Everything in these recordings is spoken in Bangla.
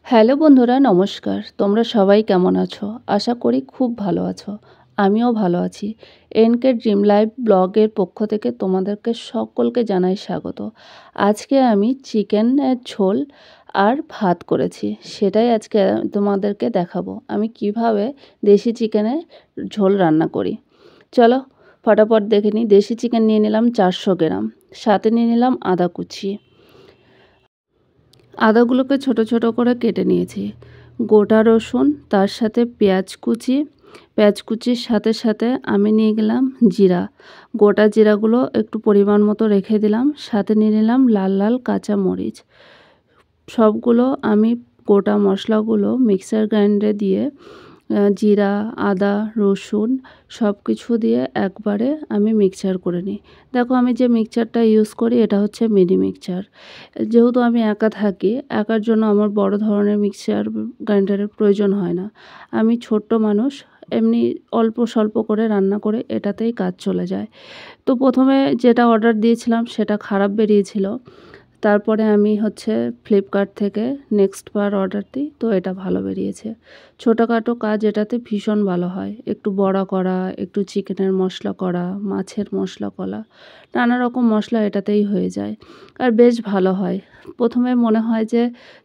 হ্যালো বন্ধুরা, নমস্কার। তোমরা সবাই কেমন আছো? আশা করি খুব ভালো আছো। আমিও ভালো আছি। এনকে ড্রিম লাইফ ব্লগের পক্ষ থেকে তোমাদেরকে সকলকে জানাই স্বাগত। আজকে আমি চিকেনের ঝোল আর ভাত করেছি। সেটাই আজকে তোমাদেরকে দেখাবো। আমি কিভাবে দেশি চিকেনের ঝোল রান্না করি। চলো ফটাফট দেখে নিই। দেশি চিকেন নিয়ে নিলাম 400 গ্রাম। সাথে নিয়ে নিলাম আদা কুচি। আদাগুলোকে ছোট ছোট করে কেটে নিয়েছি। গোটা রসুন, তার সাথে পেঁয়াজ কুচি। পেঁয়াজ কুচির সাথে সাথে আমি নিয়ে গেলাম জিরা। গোটা জিরাগুলো একটু পরিমাণ মতো রেখে দিলাম। সাথে নিয়ে নিলাম লাল লাল কাঁচা মরিচ। সবগুলো আমি গোটা মশলাগুলো মিক্সার গ্রাইন্ডারে দিয়ে জিরা, আদা, রসুন সব কিছু দিয়ে একবারে আমি মিক্সচার করে নিই। দেখো আমি যে মিক্সচারটা ইউজ করি এটা হচ্ছে মিনি মিক্সচার। যেহেতু আমি একা থাকি, একার জন্য আমার বড় ধরনের মিক্সচার গ্রাইন্ডারের প্রয়োজন হয় না। আমি ছোট্ট মানুষ, এমনি অল্প স্বল্প করে রান্না করে এটাতেই কাজ চলে যায়। তো প্রথমে যেটা অর্ডার দিয়েছিলাম সেটা খারাপ বেরিয়েছিল। তারপরে আমি ফ্লিপকার্ট থেকে নেক্সট বার অর্ডার দিই, তো এটা ভালো বেরিয়েছে। ছোটোখাটো কাজ এটাতে ভীষণ ভালো হয়। একটু বড়া করা, একটু চিকেনের মশলা করা, মাছের মশলা করা, নানা রকম মশলা এটাতেই হয়ে যায়। আর বেশ ভালো হয়। প্রথমে মনে হয় যে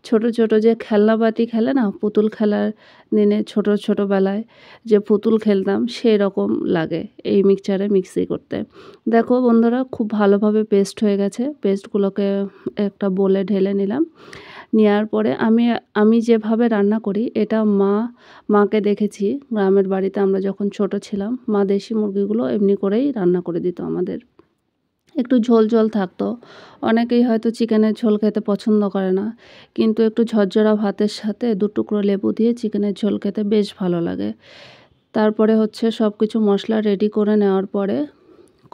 ছোট ছোট যে খেলনাবাটি খেলে না, পুতুল খেলার দিনে ছোটোবেলায় যে পুতুল খেলতাম সেই রকম লাগে এই মিক্সচারে মিক্সি করতে। দেখো বন্ধুরা, খুব ভালোভাবে পেস্ট হয়ে গেছে। পেস্টগুলোকে একটা বোলে ঢেলে নিলাম। নেওয়ার পরে আমি যেভাবে রান্না করি এটা মাকে দেখেছি গ্রামের বাড়িতে আমরা যখন ছোট ছিলাম, মা দেশি মুরগিগুলো এমনি করেই রান্না করে দিত আমাদের। একটু ঝোল ঝোল থাকতো। অনেকেই হয়তো চিকেনের ঝোল খেতে পছন্দ করে না, কিন্তু একটু ঝরঝরা ভাতের সাথে 2 টুকরো লেবু দিয়ে চিকেনের ঝোল খেতে বেশ ভালো লাগে। তারপরে সব কিছু মশলা রেডি করে নেওয়ার পরে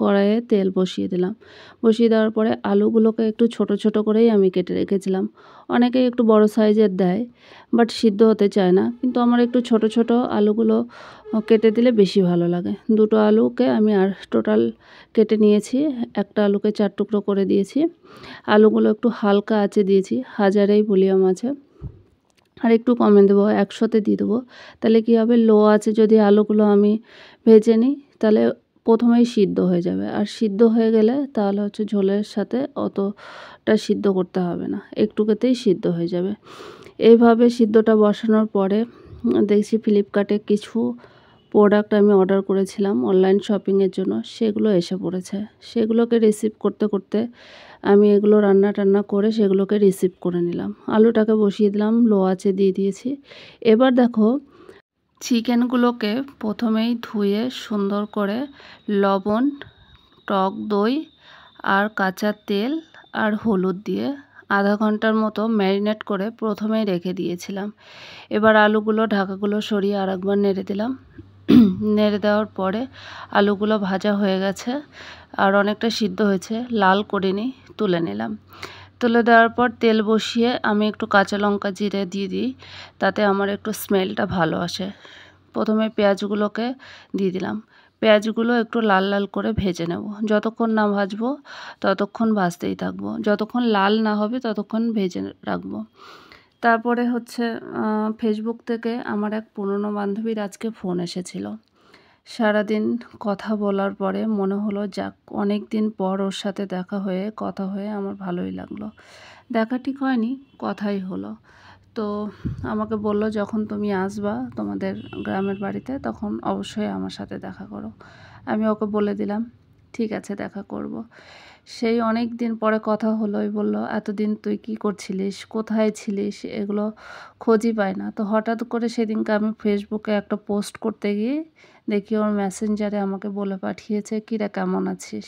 কড়াইয়ে তেল বসিয়ে দিলাম। বসিয়ে দেওয়ার পরে আলুগুলোকে একটু ছোট ছোট করেই আমি কেটে রেখেছিলাম। অনেকেই একটু বড় সাইজের দেয়, বাট সিদ্ধ হতে চায় না, কিন্তু আমার একটু ছোট ছোট আলুগুলো কেটে দিলে বেশি ভালো লাগে। দুটো আলুকে আমি আর টোটাল কেটে নিয়েছি। একটা আলুকে 4 টুকরো করে দিয়েছি। আলুগুলো একটু হালকা আঁচে দিয়েছি, হাজারেই ভলিউম আছে। আর একটু কমে দেবো, 100-তে দিয়ে দেবো। তাহলে কী হবে, লো আছে যদি আলুগুলো আমি ভেজে নিই তাহলে প্রথমেই সিদ্ধ হয়ে যাবে। আর সিদ্ধ হয়ে গেলে তাহলে ঝোলের সাথে অতটা সিদ্ধ করতে হবে না, একটুকেতেই সিদ্ধ হয়ে যাবে। এইভাবে সিদ্ধটা বসানোর পরে দেখছি ফ্লিপকার্টে কিছু প্রোডাক্ট আমি অর্ডার করেছিলাম অনলাইন শপিংয়ের জন্য, সেগুলো এসে পড়েছে। সেগুলোকে রিসিভ করতে করতে আমি এগুলো রান্না টান্না করে সেগুলোকে রিসিভ করে নিলাম। আলুটাকে বসিয়ে দিলাম, লো আঁচে দিয়ে দিয়েছি। এবার দেখো চিকেনগুলোকে প্রথমেই ধুয়ে সুন্দর করে লবণ, টক দই আর কাঁচা তেল আর হলুদ দিয়ে আধা ঘন্টার মতো ম্যারিনেট করে প্রথমেই রেখে দিয়েছিলাম। এবার আলুগুলো ঢাকাগুলো সরিয়ে আরেকবার নেড়ে দিলাম। নেড়ে দেওয়ার পরে আলুগুলো ভাজা হয়ে গেছে আর অনেকটা সিদ্ধ হয়েছে, লাল করিনি, তুলে নিলাম। তুলে দেওয়ার পর তেল বসিয়ে আমি একটু কাঁচা লঙ্কা জিরে দিয়ে দিই, তাতে আমার একটু স্মেলটা ভালো আসে। প্রথমে পেঁয়াজগুলোকে দিয়ে দিলাম। পেঁয়াজগুলো একটু লাল লাল করে ভেজে নেব। যতক্ষণ না ভাজবো ততক্ষণ ভাজতেই থাকবো, যতক্ষণ লাল না হবে ততক্ষণ ভেজে রাখবো। তারপরে ফেসবুক থেকে আমার এক পুরনো বান্ধবীর আজকে ফোন এসেছিল। সারাদিন কথা বলার পরে মনে হলো যাক, অনেক দিন পর ওর সাথে দেখা হয়ে কথা হয়ে আমার ভালোই লাগলো। দেখা ঠিক হয়নি, কথাই হলো। তো আমাকে বলল, যখন তুমি আসবা তোমাদের গ্রামের বাড়িতে তখন অবশ্যই আমার সাথে দেখা করো। আমি ওকে বলে দিলাম ঠিক আছে, দেখা করব। সেই অনেক দিন পরে কথা হলো। ওই বলল, এতদিন তুই কি করছিলিস, কোথায় ছিলিস, এগুলো খোঁজই পায় না। তো হঠাৎ করে সেদিনকে আমি ফেসবুকে একটা পোস্ট করতে গিয়ে দেখি ওর মেসেঞ্জারে আমাকে বলে পাঠিয়েছে, কিরে কেমন আছিস।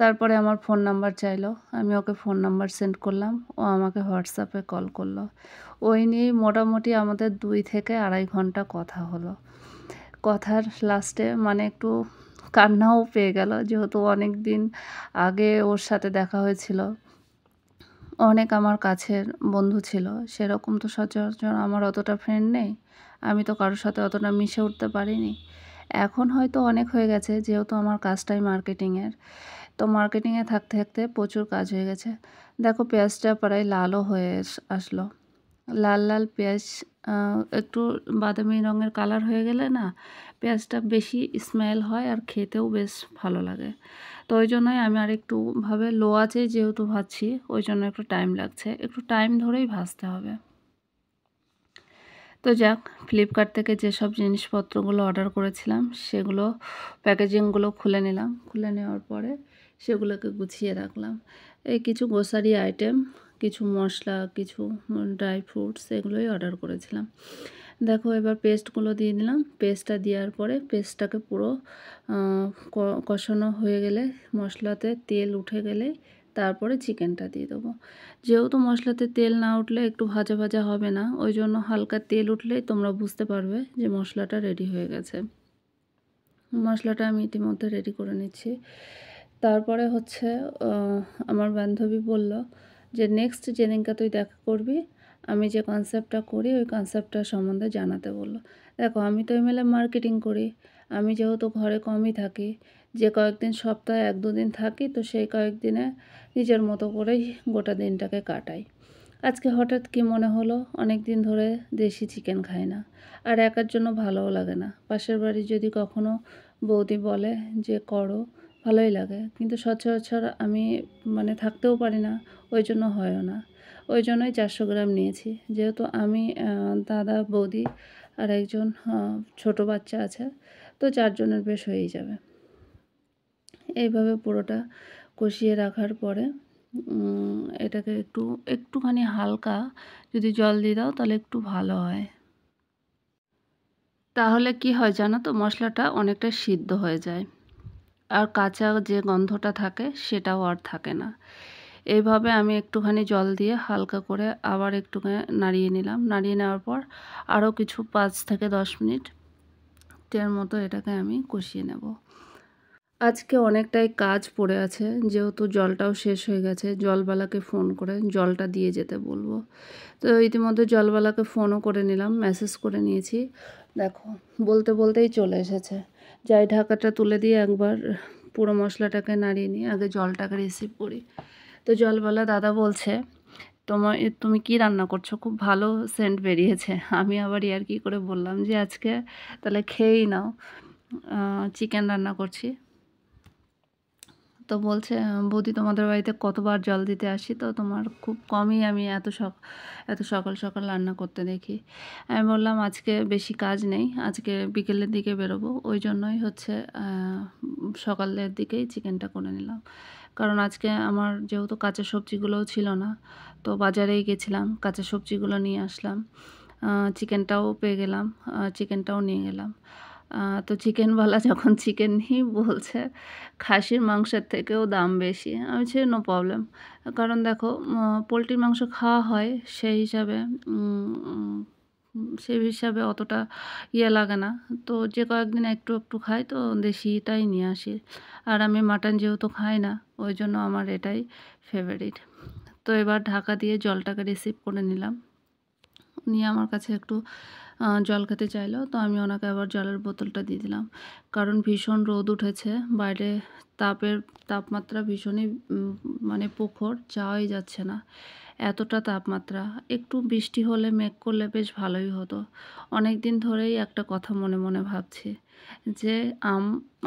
তারপরে আমার ফোন নাম্বার চাইলো, আমি ওকে ফোন নাম্বার সেন্ড করলাম, ও আমাকে হোয়াটসঅ্যাপে কল করলো। ওই নিয়েই মোটামুটি আমাদের 2 থেকে 2.5 ঘন্টা কথা হলো। কথার লাস্টে একটু কান্নাও পেয়ে গেল, যেহেতু অনেক দিন আগে ওর সাথে দেখা হয়েছিল। অনেক আমার কাছের বন্ধু ছিল, সেরকম তো সচরাচর আমার অতটা ফ্রেন্ড নেই। আমি তো কারোর সাথে অতটা মিশে উঠতে পারিনি। এখন হয়তো অনেক হয়ে গেছে, যেহেতু আমার কাজটাই মার্কেটিংয়ের। তো মার্কেটিংয়ে থাকতে থাকতে প্রচুর কাজ হয়ে গেছে। দেখো পেঁয়াজটা প্রায় লালও হয়ে আসলো। লাল লাল পেঁয়াজ একটু বাদামি রঙের কালার হয়ে গেলে না পেঁয়াজটা বেশি স্মেল হয় আর খেতেও বেশ ভালো লাগে। তো ওই জন্যই আমি আরেকটুভাবে লো আঁচে যেহেতু ভাজছি ওই জন্য একটু টাইম লাগছে, একটু টাইম ধরেই ভাজতে হবে। তো যাক, ফ্লিপকার্ট থেকে যেসব জিনিসপত্রগুলো অর্ডার করেছিলাম সেগুলো প্যাকেজিংগুলো খুলে নিলাম। খুলে নেওয়ার পরে সেগুলোকে গুছিয়ে রাখলাম। এই কিছু গ্রোসারি আইটেম, কিছু মশলা, কিছু ড্রাই ফ্রুটস এগুলোই অর্ডার করেছিলাম। দেখো এবার পেস্টগুলো দিয়ে দিলাম। পেস্টটা দেওয়ার পরে পেস্টটাকে পুরো কষানো হয়ে গেলে, মশলাতে তেল উঠে গেলে তারপরে চিকেনটা দিয়ে দেবো। যেহেতু মশলাতে তেল না উঠলে একটু ভাজা ভাজা হবে না, ওই জন্য হালকা তেল উঠলেই তোমরা বুঝতে পারবে যে মশলাটা রেডি হয়ে গেছে। মশলাটা আমি ইতিমধ্যে রেডি করে নিচ্ছি। তারপরে হচ্ছে আমার বান্ধবী বলল যে নেক্সট যেদিনকে তুই দেখা করবি আমি যে কনসেপ্টটা করি ওই কনসেপ্টটা সম্বন্ধে জানাতে বললো। দেখো আমি তো এমএলএম মার্কেটিং করি, আমি যেহেতু ঘরে কমই থাকি, যে কয়েকদিন সপ্তাহে 1-2 দিন থাকি, তো সেই কয়েকদিনে নিজের মতো করেই গোটা দিনটাকে কাটাই। আজকে হঠাৎ কি মনে হলো, অনেক দিন ধরে দেশি চিকেন খাই না, আর একার জন্য ভালোও লাগে না। পাশের বাড়ি যদি কখনো বৌদি বলে যে করো, ভালোই লাগে, কিন্তু সচরাচর আমি মানে থাকতেও পারি না, ওই জন্য হয়ও না। ওই জন্যই 400 গ্রাম নিয়েছি। যেহেতু আমি দাদা, বৌদি আর একজন ছোটো বাচ্চা আছে, তো 4 জনের বেশ হয়েই যাবে। এইভাবে পুরোটা কষিয়ে রাখার পরে এটাকে একটুখানি হালকা যদি জল দিয়ে দাও তাহলে একটু ভালো হয়। তাহলে কি হয় জানো তো, মশলাটা অনেকটা সিদ্ধ হয়ে যায় আর কাঁচা যে গন্ধটা থাকে সেটাও আর থাকে না। এইভাবে আমি একটুখানি জল দিয়ে হালকা করে আবার একটুখানি নাড়িয়ে নিলাম। নাড়িয়ে নেওয়ার পর আরও কিছু 5 থেকে 10 মিনিটের মতো এটাকে আমি কষিয়ে নেব। আজকে অনেকটাই কাজ পড়ে আছে, যেহেতু জলটাও শেষ হয়ে গেছে। জলবালাকে ফোন করে জলটা দিয়ে যেতে বলবো। তো ইতিমধ্যে জলবালাকে ফোনও করে নিলাম, মেসেজ করে নিয়েছি। দেখো বলতে বলতেই চলে এসেছে। যাই ঢাকাটা তুলে দিয়ে একবার পুরো মশলাটাকে নাড়িয়ে নিয়ে আগে জলটাকে রিসিভ করি। তো জলবালা দাদা বলছে তুমি কি রান্না করছো, খুব ভালো সেন্ট বেরিয়েছে। আমি আবার ইয়ার্কি করে বললাম যে আজকে তাহলে খেয়েই নাও, চিকেন রান্না করছি। তো বলছে বৌদি তোমাদের বাড়িতে কতবার জল দিতে আসি, তো তোমার খুব কমই আমি এত সকাল সকাল রান্না করতে দেখি। আমি বললাম আজকে বেশি কাজ নেই, আজকে বিকেলের দিকে বেরোবো, ওই জন্যই হচ্ছে সকালের দিকেই চিকেনটা করে নিলাম। কারণ আজকে আমার যেহেতু কাঁচা সবজিগুলোও ছিল না, তো বাজারেই গেছিলাম, কাঁচা সবজিগুলো নিয়ে আসলাম, চিকেনটাও পেয়ে গেলাম, চিকেনটাও নিয়ে গেলাম। তো চিকেনওয়ালা যখন চিকেন নিই বলছে খাসির মাংসের থেকেও দাম বেশি। আমি বলছি নো প্রবলেম, কারণ দেখো পোলট্রির মাংস খাওয়া হয় সেই হিসাবে অতটা লাগে না। তো যে কয়েকদিন একটু একটু খাই তো দেশিটাই নিয়ে আসি। আর আমি মাটন যেহেতু খাই না, ওই জন্য আমার এটাই ফেভারিট। তো এবার ঢাকা দিয়ে জলটাকে রিসিভ করে নিলাম। নিয়ে আমার কাছে একটু জল খেতে চাইলো, তো আমি ওনাকে আবার জলের বোতলটা দিয়ে দিলাম। কারণ ভীষণ রোদ উঠেছে বাইরে, তাপমাত্রা ভীষণই মানে প্রখর, যাওয়াই যাচ্ছে না, এতটা তাপমাত্রা। একটু বৃষ্টি হলে, মেঘ করলে বেশ ভালোই হতো। অনেক দিন ধরেই একটা কথা মনে মনে ভাবছি যে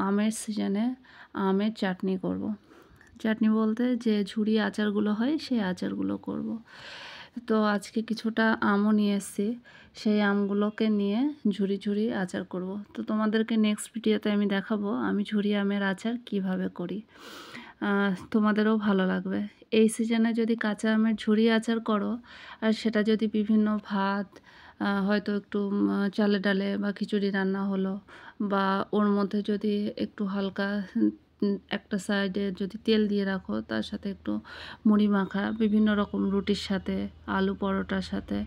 আমের সিজনে আমের চাটনি করব। চাটনি বলতে যে ঝুরি আচারগুলো হয় সেই আচারগুলো করব। তো আজকে কিছুটা আমও নিয়ে এসেছি, সেই আমগুলোকে নিয়ে ঝুরি ঝুরি আচার করব। তো তোমাদেরকে নেক্সট ভিডিওতে আমি দেখাবো আমি ঝুরি আমের আচার কিভাবে করি, তোমাদেরও ভালো লাগবে। এই সিজনে যদি কাঁচা আমের ঝুরি আচার করো, আর সেটা যদি বিভিন্ন ভাত, হয়তো একটু চালে ডালে বা খিচুড়ি রান্না হলো, বা ওর মধ্যে যদি একটু হালকা একটা সাইডে যদি তেল দিয়ে রাখো, তার সাথে একটু মুড়ি মাখা, বিভিন্ন রকম রুটির সাথে, আলু পরোটার সাথে,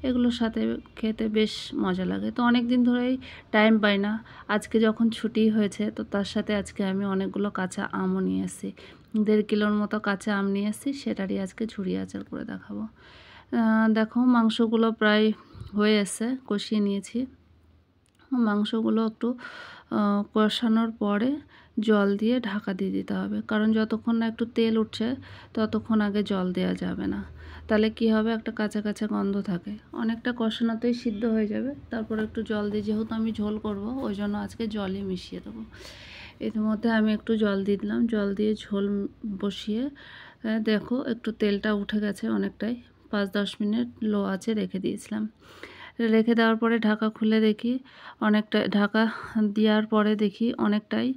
এগুলোর সাথে খেতে বেশ মজা লাগে। তো অনেক দিন ধরেই টাইম পাই না, আজকে যখন ছুটি হয়েছে তো তার সাথে আজকে আমি অনেকগুলো কাঁচা আমও নিয়ে এসেছি, 1.5 কিলোর মতো কাঁচা আম নিয়ে এসেছি, সেটারই আজকে ঝুরি আচার করে দেখাবো। দেখো মাংসগুলো প্রায় হয়ে এসে, কষিয়ে নিয়েছি। মাংসগুলো একটু কষানোর পরে জল দিয়ে ঢাকা দিয়ে দিতে হবে, কারণ যতক্ষণ না একটু তেল উঠছে ততক্ষণ আগে জল দেওয়া যাবে না। তাহলে কি হবে, একটা কাঁচা কাঁচা গন্ধ থাকে। অনেকটা কষানোতেই সিদ্ধ হয়ে যাবে। তারপর একটু জল দিয়ে, যেহেতু আমি ঝোল করব ওই জন্য আজকে জলই মিশিয়ে দেবো। এর মধ্যে আমি একটু জল দিয়ে দিলাম, জল দিয়ে ঝোল বসিয়ে দেখো একটু তেলটা উঠে গেছে অনেকটাই। 5-10 মিনিট লো আঁচে রেখে দিয়েছিলাম। রেখে দেওয়ার পরে ঢাকা খুলে দেখি অনেকটা, ঢাকা দেওয়ার পরে দেখি অনেকটাই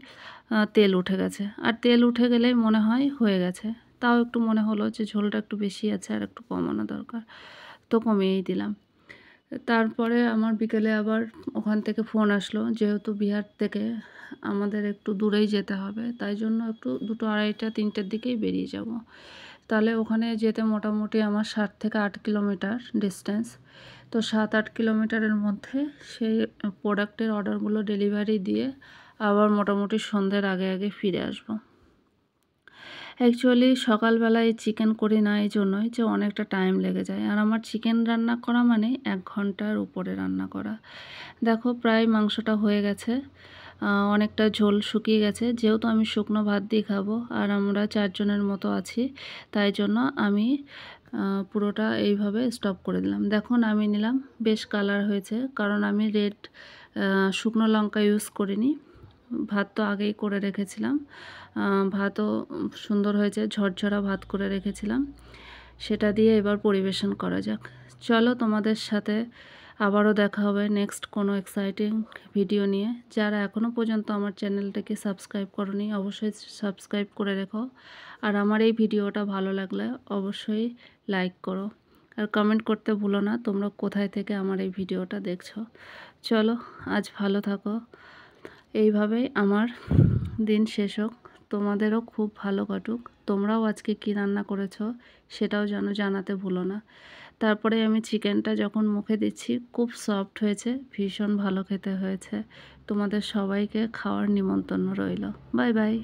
তেল উঠে গেছে। আর তেল উঠে গেলেই মনে হয় হয়ে গেছে। তাও একটু মনে হলো যে ঝোলটা একটু বেশি আছে, আর একটু কমানো দরকার, তো কমিয়েই দিলাম। তারপরে আমার বিকেলে আবার ওখান থেকে ফোন আসলো, যেহেতু বিহার থেকে আমাদের একটু দূরেই যেতে হবে, তাই জন্য একটু 2টো 2:30টা 3টের দিকেই বেরিয়ে যাব। তাহলে ওখানে যেতে মোটামুটি আমার 7 থেকে 8 কিলোমিটার ডিস্টেন্স। তো 7-8 কিলোমিটারের মধ্যে সেই প্রোডাক্টের অর্ডারগুলো ডেলিভারি দিয়ে আবার মোটামুটি সন্ধ্যের আগে আগে ফিরে আসবো। অ্যাকচুয়ালি সকালবেলায় চিকেন করি না এই জন্যই যে অনেকটা টাইম লেগে যায়, আর আমার চিকেন রান্না করা মানে 1 ঘন্টার উপরে রান্না করা। দেখো প্রায় মাংসটা হয়ে গেছে, অনেকটা ঝোল শুকিয়ে গেছে। যেহেতু আমি শুকনো ভাত দিয়ে খাবো আর আমরা 4 জনের মতো আছি, তাই জন্য আমি পুরোটা এইভাবে স্টপ করে দিলাম। দেখো নামিয়ে নিলাম, বেশ কালার হয়েছে, কারণ আমি রেড শুকনো লঙ্কা ইউজ করিনি। ভাত তো আগেই করে রেখেছিলাম, ভাতও সুন্দর হয়েছে, ঝরঝরা ভাত করে রেখেছিলাম। সেটা দিয়ে এবার পরিবেশন করা যাক। চলো, তোমাদের সাথে আবারও দেখা হবে নেক্সট কোনো এক্সাইটিং ভিডিও নিয়ে। যারা এখনও পর্যন্ত আমার চ্যানেলটাকে সাবস্ক্রাইব করোনি, অবশ্যই সাবস্ক্রাইব করে রেখো। আর আমার এই ভিডিওটা ভালো লাগলে অবশ্যই লাইক করো, আর কমেন্ট করতে ভুলো না তোমরা কোথায় থেকে আমার এই ভিডিওটা দেখছো। চলো, আজ ভালো থাকো। এইভাবেই আমার দিন শেষ হোক, তোমাদেরও খুব ভালো কাটুক। তোমরাও আজকে কী রান্না করেছো সেটাও যেন জানাতে ভুলো না। তারপরে আমি চিকেনটা যখন মুখে দিচ্ছি, খুব সফট হয়েছে, ভীষণ ভালো খেতে হয়েছে। তোমাদের সবাইকে খাওয়ার নিমন্ত্রণ রইল। Bye bye.